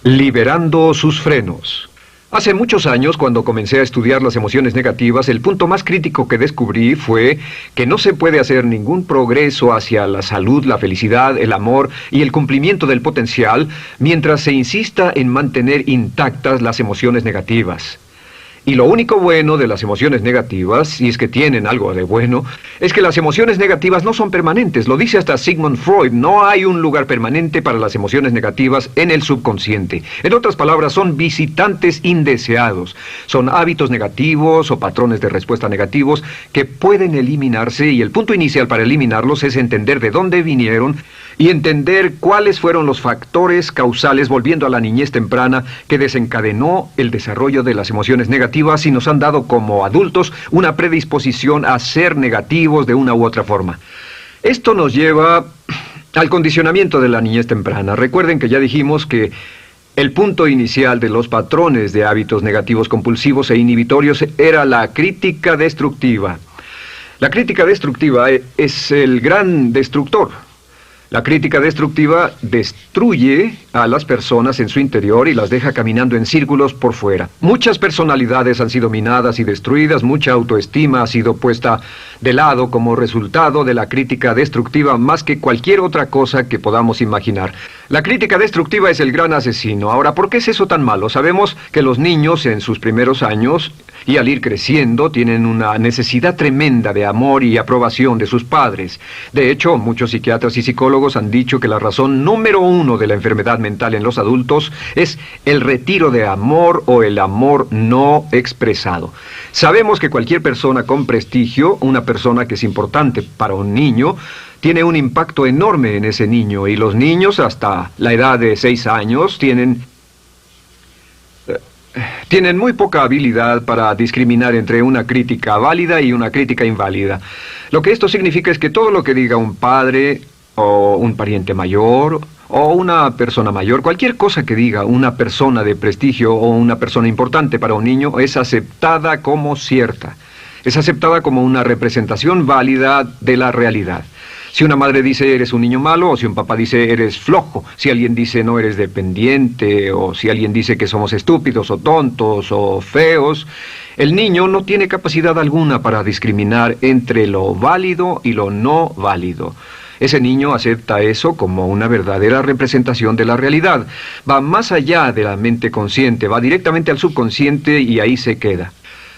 Liberando sus frenos. Hace muchos años, cuando comencé a estudiar las emociones negativas, el punto más crítico que descubrí fue que no se puede hacer ningún progreso hacia la salud, la felicidad, el amor y el cumplimiento del potencial mientras se insista en mantener intactas las emociones negativas. Y lo único bueno de las emociones negativas, si es que tienen algo de bueno, es que las emociones negativas no son permanentes. Lo dice hasta Sigmund Freud, no hay un lugar permanente para las emociones negativas en el subconsciente. En otras palabras, son visitantes indeseados. Son hábitos negativos o patrones de respuesta negativos que pueden eliminarse, y el punto inicial para eliminarlos es entender de dónde vinieron y entender cuáles fueron los factores causales, volviendo a la niñez temprana, que desencadenó el desarrollo de las emociones negativas y nos han dado como adultos una predisposición a ser negativos de una u otra forma. Esto nos lleva al condicionamiento de la niñez temprana. Recuerden que ya dijimos que el punto inicial de los patrones de hábitos negativos compulsivos e inhibitorios era la crítica destructiva. La crítica destructiva es el gran destructor. La crítica destructiva destruye a las personas en su interior y las deja caminando en círculos por fuera. Muchas personalidades han sido minadas y destruidas, mucha autoestima ha sido puesta de lado como resultado de la crítica destructiva más que cualquier otra cosa que podamos imaginar. La crítica destructiva es el gran asesino. Ahora, ¿por qué es eso tan malo? Sabemos que los niños en sus primeros años y al ir creciendo tienen una necesidad tremenda de amor y aprobación de sus padres. De hecho, muchos psiquiatras y psicólogos han dicho que la razón número uno de la enfermedad mental en los adultos es el retiro de amor o el amor no expresado. Sabemos que cualquier persona con prestigio, una persona que es importante para un niño, tiene un impacto enorme en ese niño, y los niños hasta la edad de 6 años tienen muy poca habilidad para discriminar entre una crítica válida y una crítica inválida. Lo que esto significa es que todo lo que diga un padre o un pariente mayor o una persona mayor, cualquier cosa que diga una persona de prestigio o una persona importante para un niño es aceptada como cierta. Es aceptada como una representación válida de la realidad. Si una madre dice eres un niño malo, o si un papá dice eres flojo, si alguien dice no eres dependiente, o si alguien dice que somos estúpidos o tontos o feos, el niño no tiene capacidad alguna para discriminar entre lo válido y lo no válido. Ese niño acepta eso como una verdadera representación de la realidad. Va más allá de la mente consciente, va directamente al subconsciente y ahí se queda.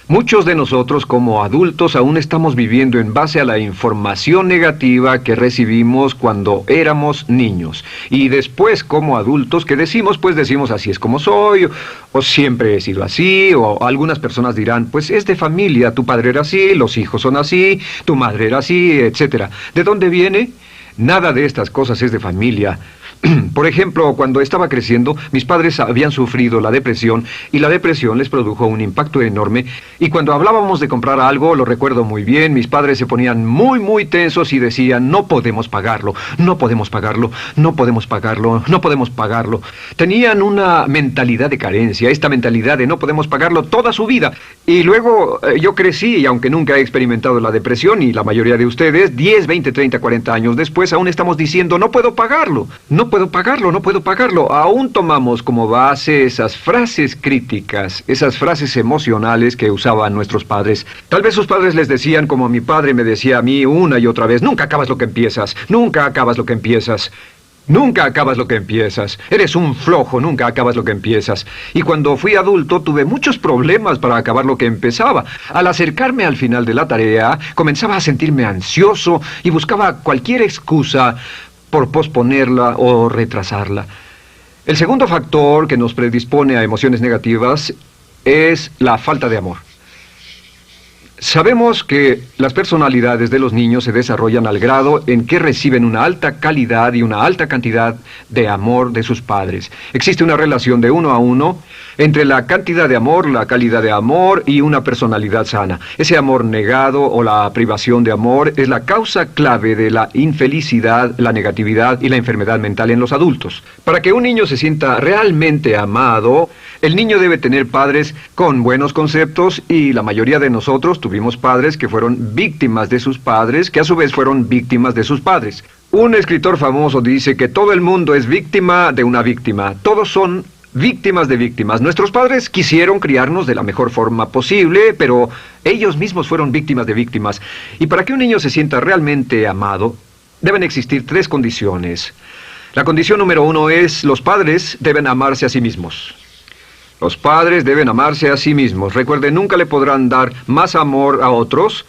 Muchos de nosotros como adultos aún estamos viviendo en base a la información negativa que recibimos cuando éramos niños. Y después como adultos, ¿qué decimos? Pues decimos así es como soy, o siempre he sido así, o algunas personas dirán, pues es de familia, tu padre era así, los hijos son así, tu madre era así, etc. ¿De dónde viene? Nada de estas cosas es de familia. Por ejemplo, cuando estaba creciendo, mis padres habían sufrido la depresión y la depresión les produjo un impacto enorme. Y cuando hablábamos de comprar algo, lo recuerdo muy bien, mis padres se ponían muy tensos y decían, no podemos pagarlo, no podemos pagarlo, no podemos pagarlo, no podemos pagarlo. Tenían una mentalidad de carencia, esta mentalidad de no podemos pagarlo toda su vida. Y luego yo crecí, y aunque nunca he experimentado la depresión, y la mayoría de ustedes, 10, 20, 30, 40 años después, aún estamos diciendo, no puedo pagarlo, no puedo pagarlo, no puedo pagarlo. Aún tomamos como base esas frases críticas, esas frases emocionales que usaban nuestros padres. Tal vez sus padres les decían, como mi padre me decía a mí una y otra vez, nunca acabas lo que empiezas, nunca acabas lo que empiezas. Nunca acabas lo que empiezas. Eres un flojo, nunca acabas lo que empiezas. Y cuando fui adulto tuve muchos problemas para acabar lo que empezaba. Al acercarme al final de la tarea, comenzaba a sentirme ansioso y buscaba cualquier excusa por posponerla o retrasarla. El segundo factor que nos predispone a emociones negativas es la falta de amor. Sabemos que las personalidades de los niños se desarrollan al grado en que reciben una alta calidad y una alta cantidad de amor de sus padres. Existe una relación de 1 a 1 entre la cantidad de amor, la calidad de amor y una personalidad sana. Ese amor negado o la privación de amor es la causa clave de la infelicidad, la negatividad y la enfermedad mental en los adultos. Para que un niño se sienta realmente amado, el niño debe tener padres con buenos conceptos, y la mayoría de nosotros tuvimos padres que fueron víctimas de sus padres, que a su vez fueron víctimas de sus padres. Un escritor famoso dice que todo el mundo es víctima de una víctima. Todos son víctimas de víctimas. Nuestros padres quisieron criarnos de la mejor forma posible, pero ellos mismos fueron víctimas de víctimas. Y para que un niño se sienta realmente amado, deben existir 3 condiciones. La condición número 1 es: los padres deben amarse a sí mismos. Los padres deben amarse a sí mismos. Recuerden, nunca le podrán dar más amor a otros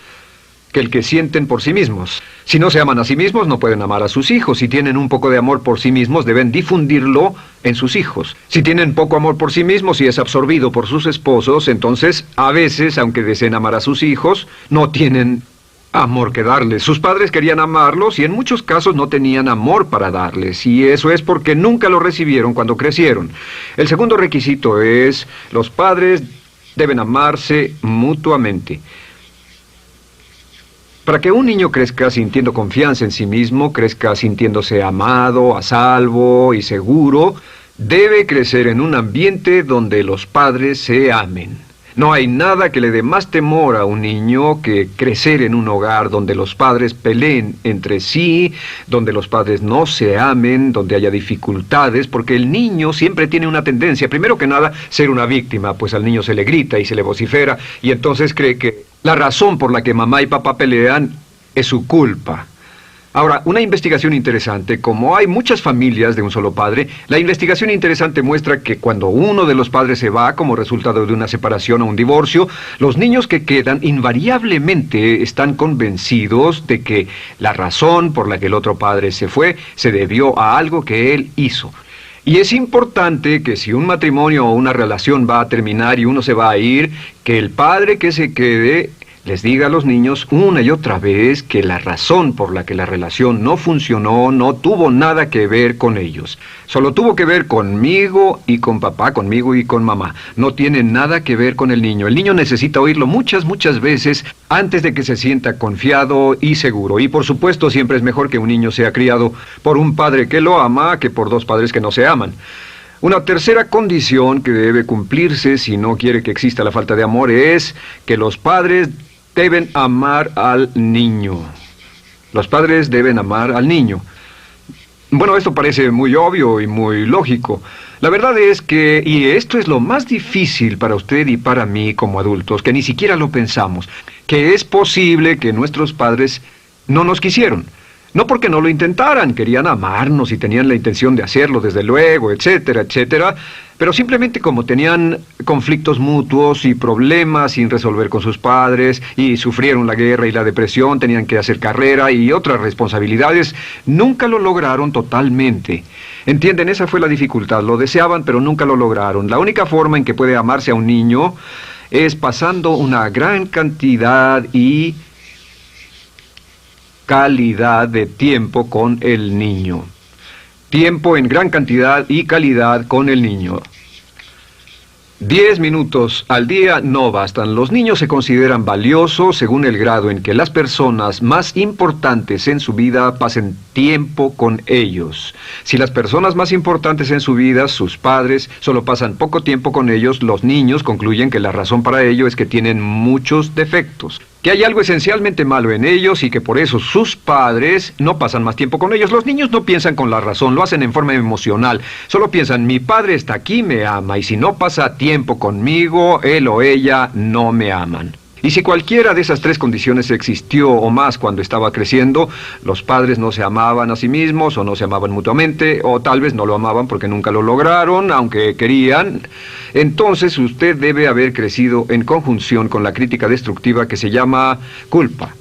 que el que sienten por sí mismos. Si no se aman a sí mismos, no pueden amar a sus hijos. Si tienen un poco de amor por sí mismos, deben difundirlo en sus hijos. Si tienen poco amor por sí mismos y es absorbido por sus esposos, entonces, a veces, aunque deseen amar a sus hijos, no tienen amor que darles. Sus padres querían amarlos y en muchos casos no tenían amor para darles. Y eso es porque nunca lo recibieron cuando crecieron. El segundo requisito es: los padres deben amarse mutuamente. Para que un niño crezca sintiendo confianza en sí mismo, crezca sintiéndose amado, a salvo y seguro, debe crecer en un ambiente donde los padres se amen. No hay nada que le dé más temor a un niño que crecer en un hogar donde los padres peleen entre sí, donde los padres no se amen, donde haya dificultades, porque el niño siempre tiene una tendencia, primero que nada, ser una víctima, pues al niño se le grita y se le vocifera, y entonces cree que la razón por la que mamá y papá pelean es su culpa. Ahora, una investigación interesante: como hay muchas familias de un solo padre, la investigación interesante muestra que cuando uno de los padres se va como resultado de una separación o un divorcio, los niños que quedan invariablemente están convencidos de que la razón por la que el otro padre se fue se debió a algo que él hizo. Y es importante que si un matrimonio o una relación va a terminar y uno se va a ir, que el padre que se quede les diga a los niños una y otra vez que la razón por la que la relación no funcionó no tuvo nada que ver con ellos. Solo tuvo que ver conmigo y con papá, conmigo y con mamá. No tiene nada que ver con el niño. El niño necesita oírlo muchas veces antes de que se sienta confiado y seguro. Y por supuesto, siempre es mejor que un niño sea criado por un padre que lo ama que por 2 padres que no se aman. Una tercera condición que debe cumplirse si no quiere que exista la falta de amor es que los padres deben amar al niño. Los padres deben amar al niño. Bueno, esto parece muy obvio y muy lógico. La verdad es que, y esto es lo más difícil para usted y para mí como adultos, que ni siquiera lo pensamos, que es posible que nuestros padres no nos quisieron. No porque no lo intentaran, querían amarnos y tenían la intención de hacerlo, desde luego, etcétera, etcétera, pero simplemente como tenían conflictos mutuos y problemas sin resolver con sus padres, y sufrieron la guerra y la depresión, tenían que hacer carrera y otras responsabilidades, nunca lo lograron totalmente. ¿Entienden? Esa fue la dificultad. Lo deseaban, pero nunca lo lograron. La única forma en que puede amarse a un niño es pasando una gran cantidad y calidad de tiempo con el niño. Tiempo en gran cantidad y calidad con el niño. 10 minutos al día no bastan. Los niños se consideran valiosos según el grado en que las personas más importantes en su vida pasen tiempo con ellos. Si las personas más importantes en su vida, sus padres, solo pasan poco tiempo con ellos, los niños concluyen que la razón para ello es que tienen muchos defectos, que hay algo esencialmente malo en ellos y que por eso sus padres no pasan más tiempo con ellos. Los niños no piensan con la razón, lo hacen en forma emocional. Solo piensan: mi padre está aquí, me ama, y si no pasa tiempo conmigo, él o ella no me aman. Y si cualquiera de esas 3 condiciones existió o más cuando estaba creciendo, los padres no se amaban a sí mismos, o no se amaban mutuamente, o tal vez no lo amaban porque nunca lo lograron, aunque querían, entonces usted debe haber crecido en conjunción con la crítica destructiva que se llama culpa.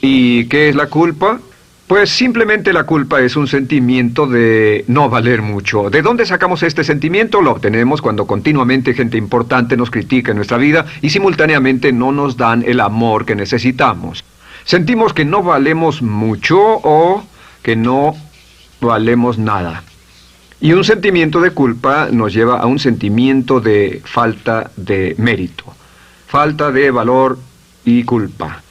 ¿Y qué es la culpa? Pues simplemente la culpa es un sentimiento de no valer mucho. ¿De dónde sacamos este sentimiento? Lo obtenemos cuando continuamente gente importante nos critica en nuestra vida y simultáneamente no nos dan el amor que necesitamos. Sentimos que no valemos mucho o que no valemos nada. Y un sentimiento de culpa nos lleva a un sentimiento de falta de mérito, falta de valor y culpa.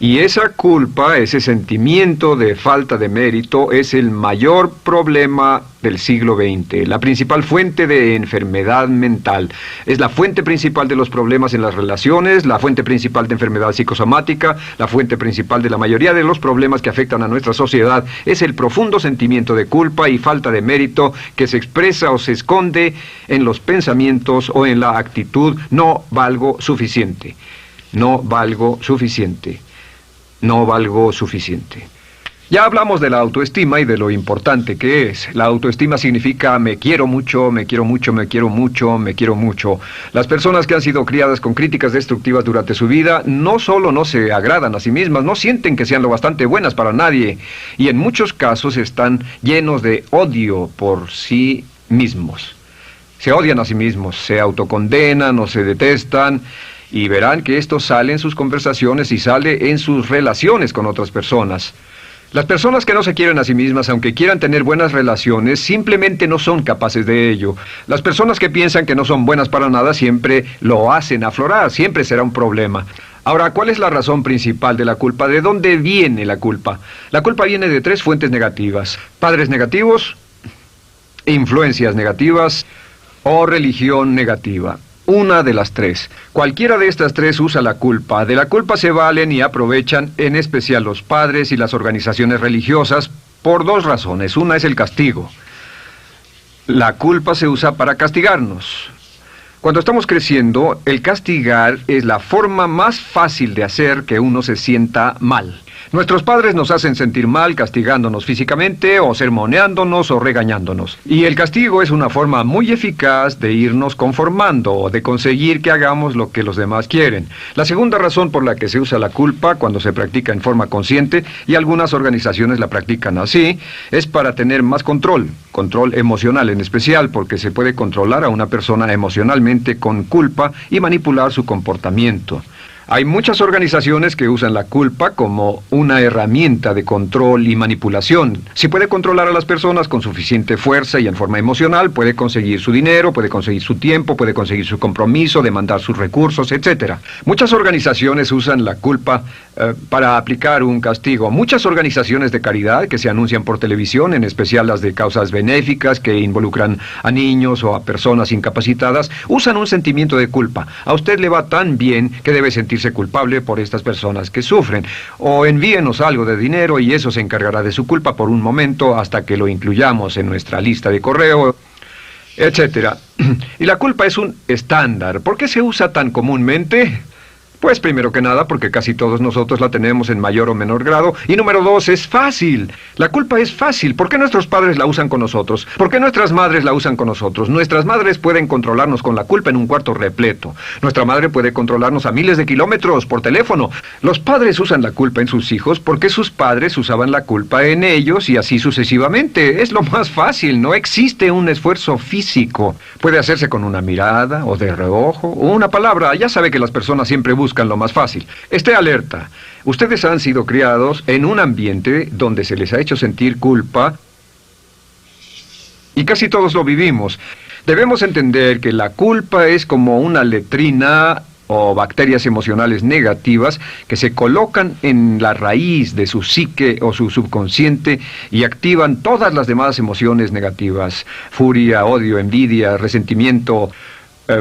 Y esa culpa, ese sentimiento de falta de mérito, es el mayor problema del siglo XX, la principal fuente de enfermedad mental. Es la fuente principal de los problemas en las relaciones, la fuente principal de enfermedad psicosomática, la fuente principal de la mayoría de los problemas que afectan a nuestra sociedad. Es el profundo sentimiento de culpa y falta de mérito que se expresa o se esconde en los pensamientos o en la actitud: no valgo suficiente, no valgo suficiente. No valgo suficiente. Ya hablamos de la autoestima y de lo importante que es. La autoestima significa me quiero mucho, me quiero mucho, me quiero mucho, me quiero mucho. Las personas que han sido criadas con críticas destructivas durante su vida no solo no se agradan a sí mismas, no sienten que sean lo bastante buenas para nadie, y en muchos casos están llenos de odio por sí mismos. Se odian a sí mismos, se autocondenan o se detestan. Y verán que esto sale en sus conversaciones y sale en sus relaciones con otras personas. Las personas que no se quieren a sí mismas, aunque quieran tener buenas relaciones, simplemente no son capaces de ello. Las personas que piensan que no son buenas para nada siempre lo hacen aflorar, siempre será un problema. Ahora, ¿cuál es la razón principal de la culpa? ¿De dónde viene la culpa? La culpa viene de 3 fuentes negativas: padres negativos, influencias negativas o religión negativa. Una de las 3. Cualquiera de estas 3 usa la culpa. De la culpa se valen y aprovechan, en especial los padres y las organizaciones religiosas, por 2 razones. Una es el castigo. La culpa se usa para castigarnos. Cuando estamos creciendo, el castigar es la forma más fácil de hacer que uno se sienta mal. Nuestros padres nos hacen sentir mal castigándonos físicamente o sermoneándonos o regañándonos. Y el castigo es una forma muy eficaz de irnos conformando o de conseguir que hagamos lo que los demás quieren. La segunda razón por la que se usa la culpa cuando se practica en forma consciente, y algunas organizaciones la practican así, es para tener más control emocional en especial, porque se puede controlar a una persona emocionalmente con culpa y manipular su comportamiento. Hay muchas organizaciones que usan la culpa como una herramienta de control y manipulación. Si puede controlar a las personas con suficiente fuerza y en forma emocional, puede conseguir su dinero, puede conseguir su tiempo, puede conseguir su compromiso, demandar sus recursos, etc. Muchas organizaciones usan la culpa para aplicar un castigo. Muchas organizaciones de caridad que se anuncian por televisión, en especial las de causas benéficas que involucran a niños o a personas incapacitadas, usan un sentimiento de culpa. A usted le va tan bien que debe sentirse culpable por estas personas que sufren. O envíenos algo de dinero y eso se encargará de su culpa por un momento hasta que lo incluyamos en nuestra lista de correo, etcétera. Y la culpa es un estándar. ¿Por qué se usa tan comúnmente? Pues primero que nada porque casi todos nosotros la tenemos en mayor o menor grado. Y número 2, es fácil. La culpa es fácil. ¿Por qué nuestros padres la usan con nosotros? ¿Por qué nuestras madres la usan con nosotros? Nuestras madres pueden controlarnos con la culpa en un cuarto repleto. Nuestra madre puede controlarnos a miles de kilómetros por teléfono. Los padres usan la culpa en sus hijos porque sus padres usaban la culpa en ellos y así sucesivamente. Es lo más fácil. No existe un esfuerzo físico. Puede hacerse con una mirada o de reojo o una palabra. Ya sabe que las personas siempre buscan lo más fácil. Esté alerta. Ustedes han sido criados en un ambiente donde se les ha hecho sentir culpa y casi todos lo vivimos. Debemos entender que la culpa es como una letrina o bacterias emocionales negativas que se colocan en la raíz de su psique o su subconsciente y activan todas las demás emociones negativas: furia, odio, envidia, resentimiento,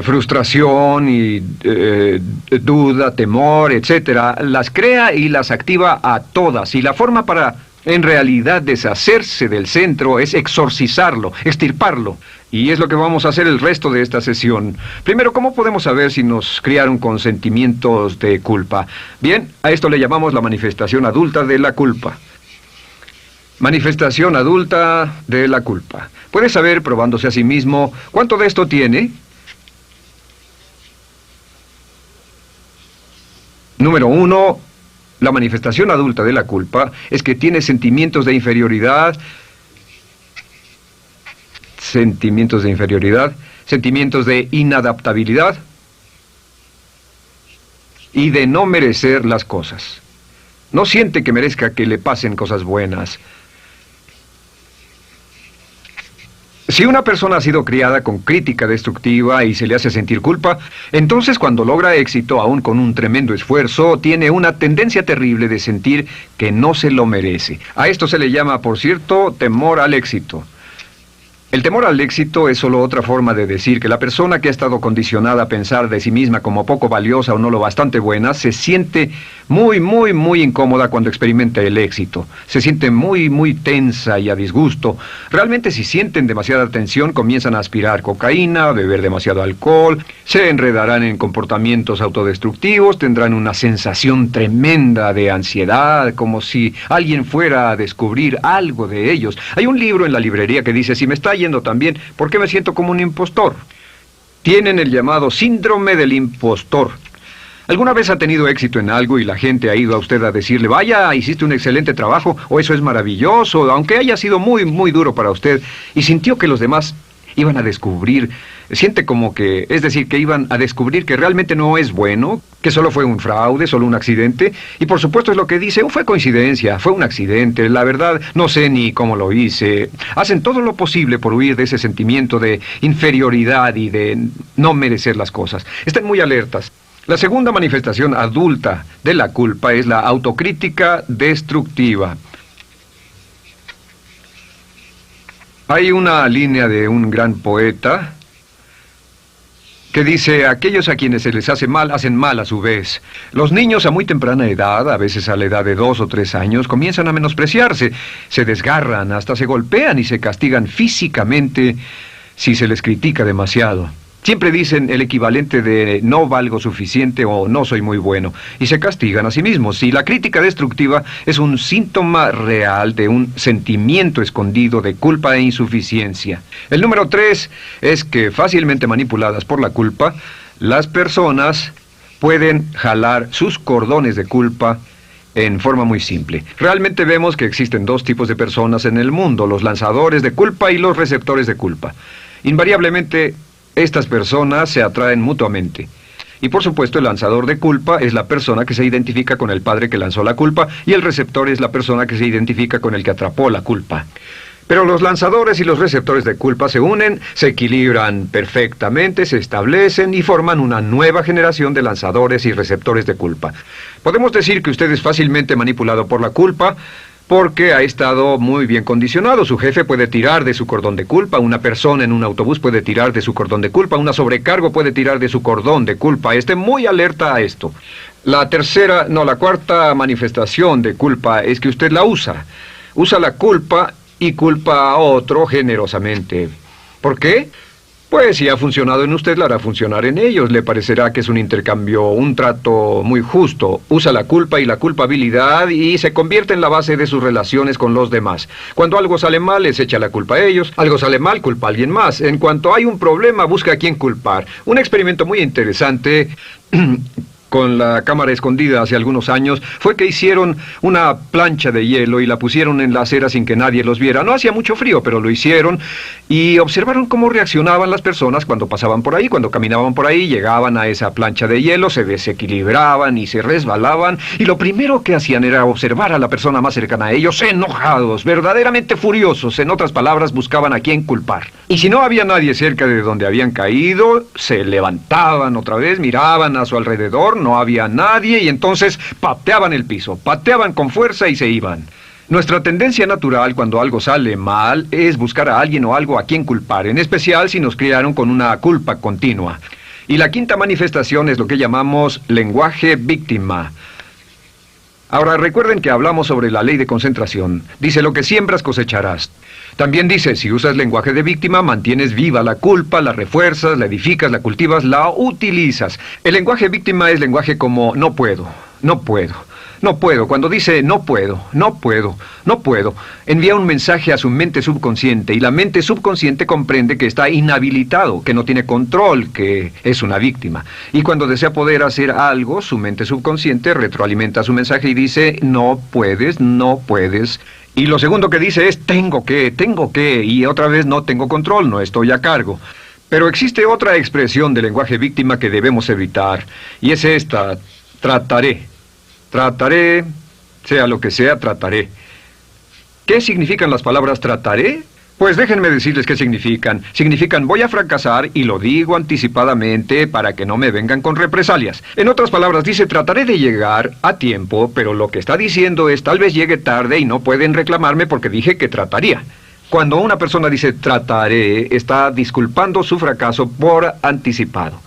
frustración y duda, temor, etcétera. Las crea y las activa a todas. Y la forma para, en realidad, deshacerse del centro es exorcizarlo, extirparlo. Y es lo que vamos a hacer el resto de esta sesión. Primero, ¿cómo podemos saber si nos criaron con sentimientos de culpa? Bien, a esto le llamamos la manifestación adulta de la culpa. Manifestación adulta de la culpa. Puede saber, probándose a sí mismo, ¿cuánto de esto tiene? Número 1, la manifestación adulta de la culpa es que tiene sentimientos de inferioridad, sentimientos de inadaptabilidad y de no merecer las cosas. No siente que merezca que le pasen cosas buenas. Si una persona ha sido criada con crítica destructiva y se le hace sentir culpa, entonces cuando logra éxito, aún con un tremendo esfuerzo, tiene una tendencia terrible de sentir que no se lo merece. A esto se le llama, por cierto, temor al éxito. El temor al éxito es solo otra forma de decir que la persona que ha estado condicionada a pensar de sí misma como poco valiosa o no lo bastante buena, se siente muy incómoda cuando experimenta el éxito. Se siente muy tensa y a disgusto. Realmente si sienten demasiada tensión, comienzan a aspirar cocaína, a beber demasiado alcohol, se enredarán en comportamientos autodestructivos, tendrán una sensación tremenda de ansiedad, como si alguien fuera a descubrir algo de ellos. Hay un libro en la librería que dice, si me está yendo tan bien, ¿por qué me siento como un impostor? Tienen el llamado síndrome del impostor. ¿Alguna vez ha tenido éxito en algo y la gente ha ido a usted a decirle, vaya, hiciste un excelente trabajo, o eso es maravilloso, aunque haya sido muy duro para usted, y sintió que los demás iban a descubrir, siente como que, es decir, que iban a descubrir que realmente no es bueno, que solo fue un fraude, solo un accidente, y por supuesto es lo que dice, fue coincidencia, fue un accidente, la verdad, no sé ni cómo lo hice. Hacen todo lo posible por huir de ese sentimiento de inferioridad y de no merecer las cosas. Estén muy alertas. La segunda manifestación adulta de la culpa es la autocrítica destructiva. Hay una línea de un gran poeta que dice, aquellos a quienes se les hace mal, hacen mal a su vez. Los niños a muy temprana edad, a veces a la edad de 2 o 3 años, comienzan a menospreciarse, se desgarran, hasta se golpean y se castigan físicamente si se les critica demasiado. Siempre dicen el equivalente de no valgo suficiente o no soy muy bueno, y se castigan a sí mismos. Y la crítica destructiva es un síntoma real de un sentimiento escondido de culpa e insuficiencia. El número 3 es que fácilmente manipuladas por la culpa, las personas pueden jalar sus cordones de culpa en forma muy simple. Realmente vemos que existen 2 tipos de personas en el mundo, los lanzadores de culpa y los receptores de culpa. Invariablemente, estas personas se atraen mutuamente. Y por supuesto el lanzador de culpa es la persona que se identifica con el padre que lanzó la culpa y el receptor es la persona que se identifica con el que atrapó la culpa. Pero los lanzadores y los receptores de culpa se unen, se equilibran perfectamente, se establecen y forman una nueva generación de lanzadores y receptores de culpa. Podemos decir que usted es fácilmente manipulado por la culpa, porque ha estado muy bien condicionado. Su jefe puede tirar de su cordón de culpa, una persona en un autobús puede tirar de su cordón de culpa, una sobrecargo puede tirar de su cordón de culpa. Esté muy alerta a esto. La cuarta manifestación de culpa es que usted la usa. Usa la culpa y culpa a otro generosamente. ¿Por qué? Pues si ha funcionado en usted, la hará funcionar en ellos. Le parecerá que es un intercambio, un trato muy justo. Usa la culpa y la culpabilidad y se convierte en la base de sus relaciones con los demás. Cuando algo sale mal, les echa la culpa a ellos. Algo sale mal, culpa a alguien más. En cuanto hay un problema, busca a quién culpar. Un experimento muy interesante con la cámara escondida hace algunos años, fue que hicieron una plancha de hielo y la pusieron en la acera sin que nadie los viera. No hacía mucho frío, pero lo hicieron y observaron cómo reaccionaban las personas cuando pasaban por ahí, cuando caminaban por ahí, llegaban a esa plancha de hielo, se desequilibraban y se resbalaban, y lo primero que hacían era observar a la persona más cercana a ellos, enojados, verdaderamente furiosos, en otras palabras, buscaban a quién culpar. Y si no había nadie cerca de donde habían caído, se levantaban otra vez, miraban a su alrededor, no había nadie y entonces pateaban el piso, pateaban con fuerza y se iban. Nuestra tendencia natural cuando algo sale mal es buscar a alguien o algo a quien culpar, en especial si nos criaron con una culpa continua. Y la quinta manifestación es lo que llamamos lenguaje víctima. Ahora recuerden que hablamos sobre la ley de concentración. Dice, lo que siembras cosecharás. También dice, si usas lenguaje de víctima, mantienes viva la culpa, la refuerzas, la edificas, la cultivas, la utilizas. El lenguaje víctima es lenguaje como no puedo, no puedo, no puedo. Cuando dice no puedo, no puedo, no puedo, envía un mensaje a su mente subconsciente y la mente subconsciente comprende que está inhabilitado, que no tiene control, que es una víctima. Y cuando desea poder hacer algo, su mente subconsciente retroalimenta su mensaje y dice no puedes, no puedes. Y lo segundo que dice es tengo que, y otra vez no tengo control, no estoy a cargo. Pero existe otra expresión del lenguaje víctima que debemos evitar, y es esta, trataré. Trataré, sea lo que sea, trataré. ¿Qué significan las palabras trataré? Pues déjenme decirles qué significan. Significan voy a fracasar y lo digo anticipadamente para que no me vengan con represalias. En otras palabras, dice trataré de llegar a tiempo, pero lo que está diciendo es tal vez llegue tarde y no pueden reclamarme porque dije que trataría. Cuando una persona dice trataré, está disculpando su fracaso por anticipado.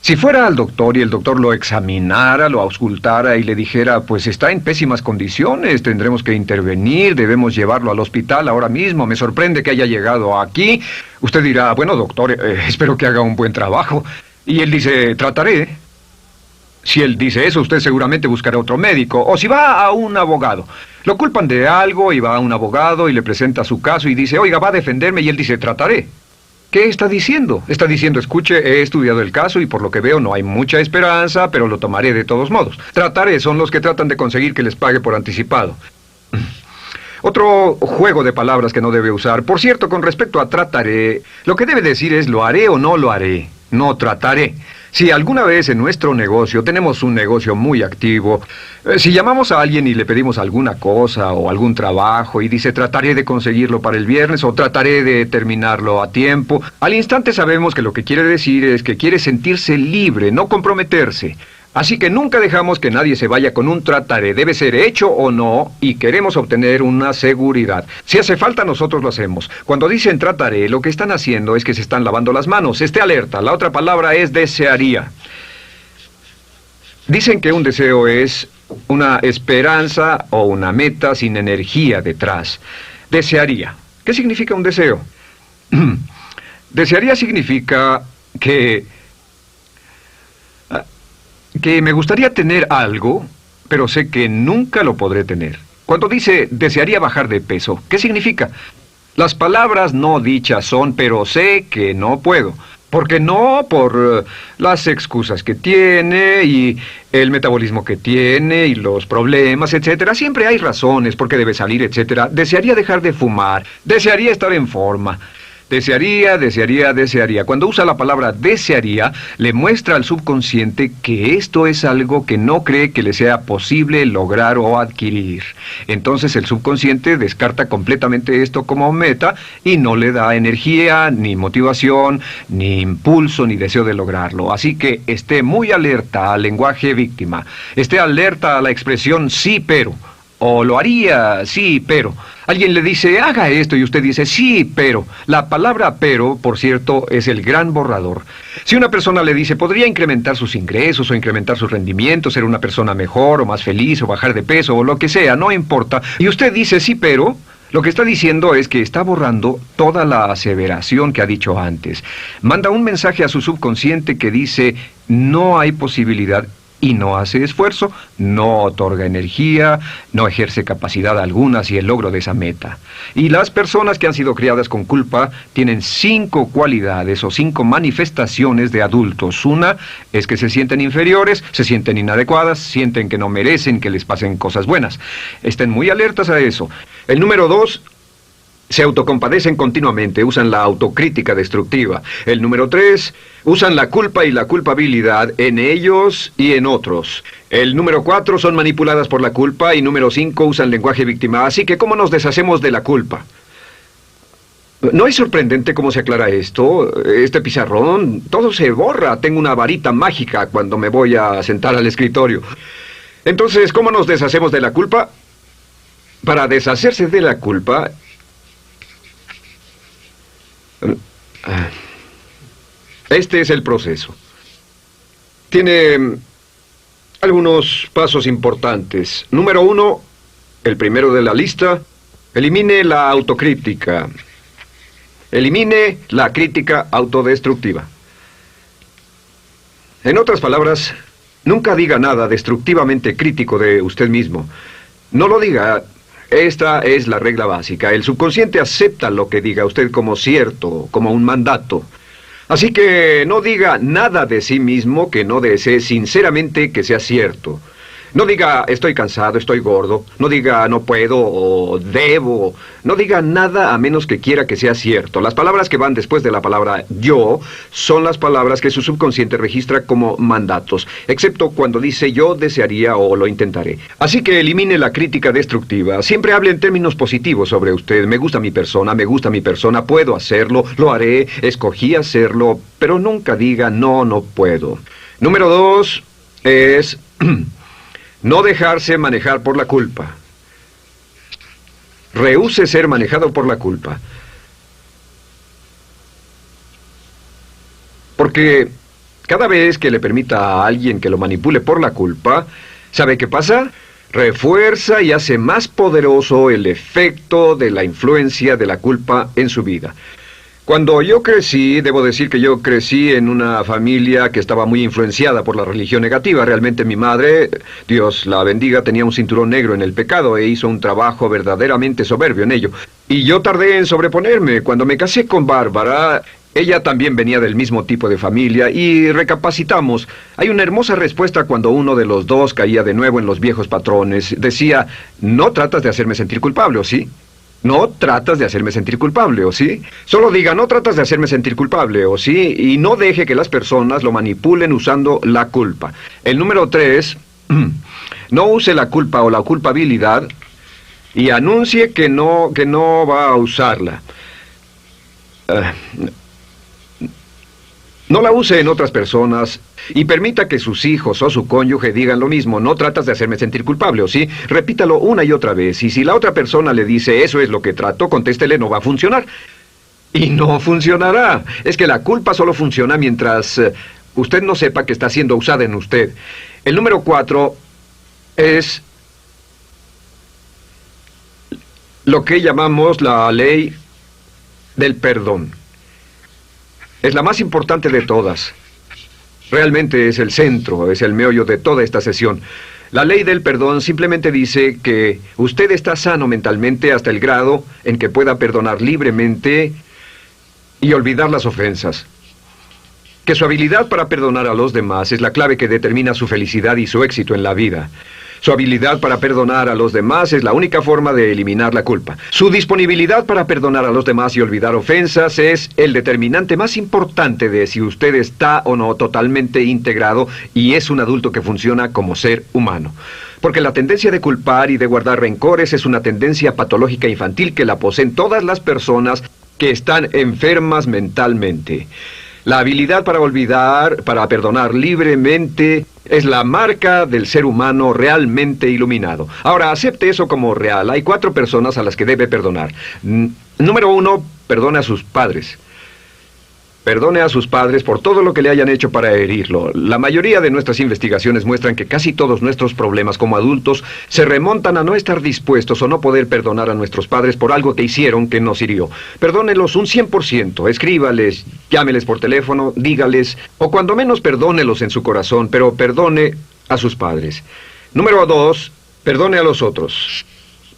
Si fuera al doctor y el doctor lo examinara, lo auscultara y le dijera, pues está en pésimas condiciones, tendremos que intervenir, debemos llevarlo al hospital ahora mismo, me sorprende que haya llegado aquí. Usted dirá, bueno doctor, espero que haga un buen trabajo. Y él dice, trataré. Si él dice eso, usted seguramente buscará otro médico. O si va a un abogado. Lo culpan de algo y va a un abogado y le presenta su caso y dice, oiga, va a defenderme, y él dice, trataré. ¿Qué está diciendo? Está diciendo, escuche, he estudiado el caso y por lo que veo no hay mucha esperanza, pero lo tomaré de todos modos. Trataré son los que tratan de conseguir que les pague por anticipado. Otro juego de palabras que no debe usar. Por cierto, con respecto a trataré, lo que debe decir es lo haré o no lo haré. No trataré. Si alguna vez en nuestro negocio, tenemos un negocio muy activo, si llamamos a alguien y le pedimos alguna cosa o algún trabajo y dice trataré de conseguirlo para el viernes o trataré de terminarlo a tiempo, al instante sabemos que lo que quiere decir es que quiere sentirse libre, no comprometerse. Así que nunca dejamos que nadie se vaya con un trataré, debe ser hecho o no, y queremos obtener una seguridad. Si hace falta, nosotros lo hacemos. Cuando dicen trataré, lo que están haciendo es que se están lavando las manos. Esté alerta, la otra palabra es desearía. Dicen que un deseo es una esperanza o una meta sin energía detrás. Desearía. ¿Qué significa un deseo? Desearía significa que me gustaría tener algo, pero sé que nunca lo podré tener. Cuando dice desearía bajar de peso, ¿qué significa? Las palabras no dichas son, pero sé que no puedo. ¿Por qué no? Por las excusas que tiene y el metabolismo que tiene y los problemas, etcétera. Siempre hay razones por qué debe salir, etcétera. Desearía dejar de fumar, desearía estar en forma. Desearía, desearía, desearía. Cuando usa la palabra desearía, le muestra al subconsciente que esto es algo que no cree que le sea posible lograr o adquirir. Entonces el subconsciente descarta completamente esto como meta y no le da energía, ni motivación, ni impulso, ni deseo de lograrlo. Así que esté muy alerta al lenguaje víctima. Esté alerta a la expresión sí, pero. O lo haría, sí, pero. Alguien le dice, haga esto, y usted dice, sí, pero. La palabra pero, por cierto, es el gran borrador. Si una persona le dice, podría incrementar sus ingresos o incrementar su rendimiento, ser una persona mejor o más feliz o bajar de peso o lo que sea, no importa. Y usted dice, sí, pero. Lo que está diciendo es que está borrando toda la aseveración que ha dicho antes. Manda un mensaje a su subconsciente que dice, no hay posibilidad. Y no hace esfuerzo, no otorga energía, no ejerce capacidad alguna hacia el logro de esa meta. Y las personas que han sido criadas con culpa tienen 5 cualidades o 5 manifestaciones de adultos. Una es que se sienten inferiores, se sienten inadecuadas, sienten que no merecen que les pasen cosas buenas. Estén muy alertas a eso. El número 2... se autocompadecen continuamente, usan la autocrítica destructiva. El número 3, usan la culpa y la culpabilidad en ellos y en otros. El número 4, son manipuladas por la culpa. Y número 5, usan lenguaje víctima. Así que, ¿cómo nos deshacemos de la culpa? ¿No es sorprendente cómo se aclara esto? Este pizarrón, todo se borra. Tengo una varita mágica cuando me voy a sentar al escritorio. Entonces, ¿cómo nos deshacemos de la culpa? Para deshacerse de la culpa... este es el proceso. Tiene algunos pasos importantes. Número 1, el primero de la lista, elimine la autocrítica. Elimine la crítica autodestructiva. En otras palabras, nunca diga nada destructivamente crítico de usted mismo. No lo diga. Esta es la regla básica. El subconsciente acepta lo que diga usted como cierto, como un mandato. Así que no diga nada de sí mismo que no desee sinceramente que sea cierto. No diga estoy cansado, estoy gordo. No diga no puedo o debo. No diga nada a menos que quiera que sea cierto. Las palabras que van después de la palabra yo son las palabras que su subconsciente registra como mandatos, excepto cuando dice yo desearía o lo intentaré. Así que elimine la crítica destructiva. Siempre hable en términos positivos sobre usted. Me gusta mi persona, puedo hacerlo, lo haré, escogí hacerlo, pero nunca diga no, no puedo. Número 2 es no dejarse manejar por la culpa. Rehúse ser manejado por la culpa. Porque cada vez que le permita a alguien que lo manipule por la culpa, ¿sabe qué pasa? Refuerza y hace más poderoso el efecto de la influencia de la culpa en su vida. Cuando yo crecí, debo decir que yo crecí en una familia que estaba muy influenciada por la religión negativa. Realmente mi madre, Dios la bendiga, tenía un cinturón negro en el pecado e hizo un trabajo verdaderamente soberbio en ello. Y yo tardé en sobreponerme. Cuando me casé con Bárbara, ella también venía del mismo tipo de familia y recapacitamos. Hay una hermosa respuesta cuando uno de los dos caía de nuevo en los viejos patrones. Decía, no tratas de hacerme sentir culpable, ¿o sí? No tratas de hacerme sentir culpable, ¿o sí? Solo diga, no tratas de hacerme sentir culpable, ¿o sí? Y no deje que las personas lo manipulen usando la culpa. El número 3, no use la culpa o la culpabilidad y anuncie que no va a usarla. No la use en otras personas y permita que sus hijos o su cónyuge digan lo mismo. No tratas de hacerme sentir culpable, ¿o sí? Repítalo una y otra vez. Y si la otra persona le dice, eso es lo que trato, contéstele, no va a funcionar. Y no funcionará. Es que la culpa solo funciona mientras usted no sepa que está siendo usada en usted. El número 4 es lo que llamamos la ley del perdón. Es la más importante de todas. Realmente es el centro, es el meollo de toda esta sesión. La ley del perdón simplemente dice que usted está sano mentalmente hasta el grado en que pueda perdonar libremente y olvidar las ofensas. Que su habilidad para perdonar a los demás es la clave que determina su felicidad y su éxito en la vida. Su habilidad para perdonar a los demás es la única forma de eliminar la culpa. Su disponibilidad para perdonar a los demás y olvidar ofensas es el determinante más importante de si usted está o no totalmente integrado y es un adulto que funciona como ser humano. Porque la tendencia de culpar y de guardar rencores es una tendencia patológica infantil que la poseen todas las personas que están enfermas mentalmente. La habilidad para olvidar, para perdonar libremente, es la marca del ser humano realmente iluminado. Ahora, acepte eso como real. Hay 4 personas a las que debe perdonar. Número 1, perdone a sus padres. Perdone a sus padres por todo lo que le hayan hecho para herirlo. La mayoría de nuestras investigaciones muestran que casi todos nuestros problemas como adultos se remontan a no estar dispuestos o no poder perdonar a nuestros padres por algo que hicieron que nos hirió. Perdónelos un 100%, escríbales, llámeles por teléfono, dígales, o cuando menos perdónelos en su corazón, pero perdone a sus padres. Número 2, perdone a los otros.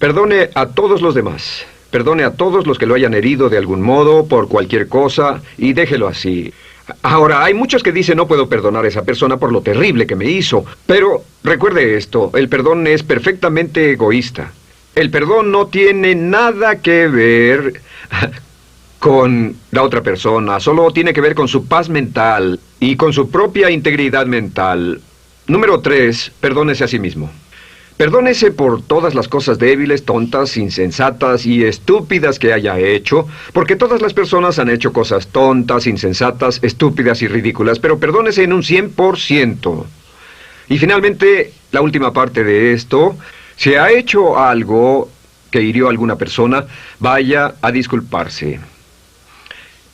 Perdone a todos los demás. Perdone a todos los que lo hayan herido de algún modo, por cualquier cosa, y déjelo así. Ahora, hay muchos que dicen no puedo perdonar a esa persona por lo terrible que me hizo. Pero recuerde esto, el perdón es perfectamente egoísta. El perdón no tiene nada que ver con la otra persona, solo tiene que ver con su paz mental y con su propia integridad mental. Número 3, perdónese a sí mismo. Perdónese por todas las cosas débiles, tontas, insensatas y estúpidas que haya hecho, porque todas las personas han hecho cosas tontas, insensatas, estúpidas y ridículas, pero perdónese en un 100%. Y finalmente, la última parte de esto, si ha hecho algo que hirió a alguna persona, vaya a disculparse.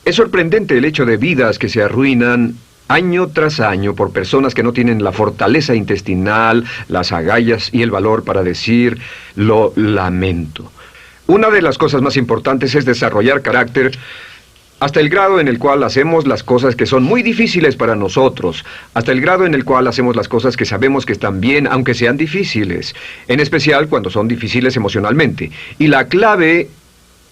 Es sorprendente el hecho de vidas que se arruinan año tras año por personas que no tienen la fortaleza intestinal, las agallas y el valor para decir lo lamento. Una de las cosas más importantes es desarrollar carácter hasta el grado en el cual hacemos las cosas que son muy difíciles para nosotros, hasta el grado en el cual hacemos las cosas que sabemos que están bien, aunque sean difíciles, en especial cuando son difíciles emocionalmente. Y la clave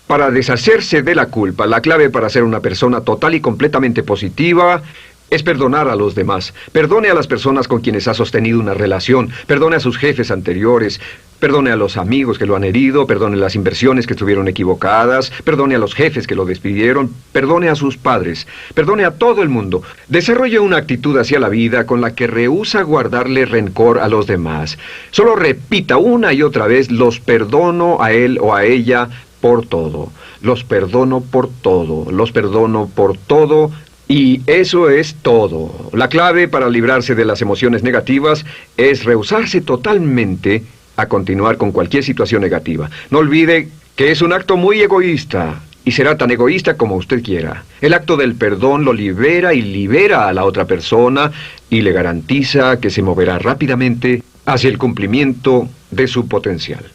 para deshacerse de la culpa, la clave para ser una persona total y completamente positiva, es perdonar a los demás. Perdone a las personas con quienes ha sostenido una relación. Perdone a sus jefes anteriores. Perdone a los amigos que lo han herido. Perdone las inversiones que estuvieron equivocadas. Perdone a los jefes que lo despidieron. Perdone a sus padres. Perdone a todo el mundo. Desarrolle una actitud hacia la vida con la que rehúsa guardarle rencor a los demás. Solo repita una y otra vez: los perdono a él o a ella por todo. Los perdono por todo. Los perdono por todo. Y eso es todo. La clave para librarse de las emociones negativas es rehusarse totalmente a continuar con cualquier situación negativa. No olvide que es un acto muy egoísta y será tan egoísta como usted quiera. El acto del perdón lo libera y libera a la otra persona y le garantiza que se moverá rápidamente hacia el cumplimiento de su potencial.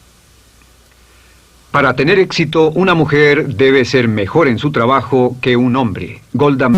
Para tener éxito, una mujer debe ser mejor en su trabajo que un hombre. Golda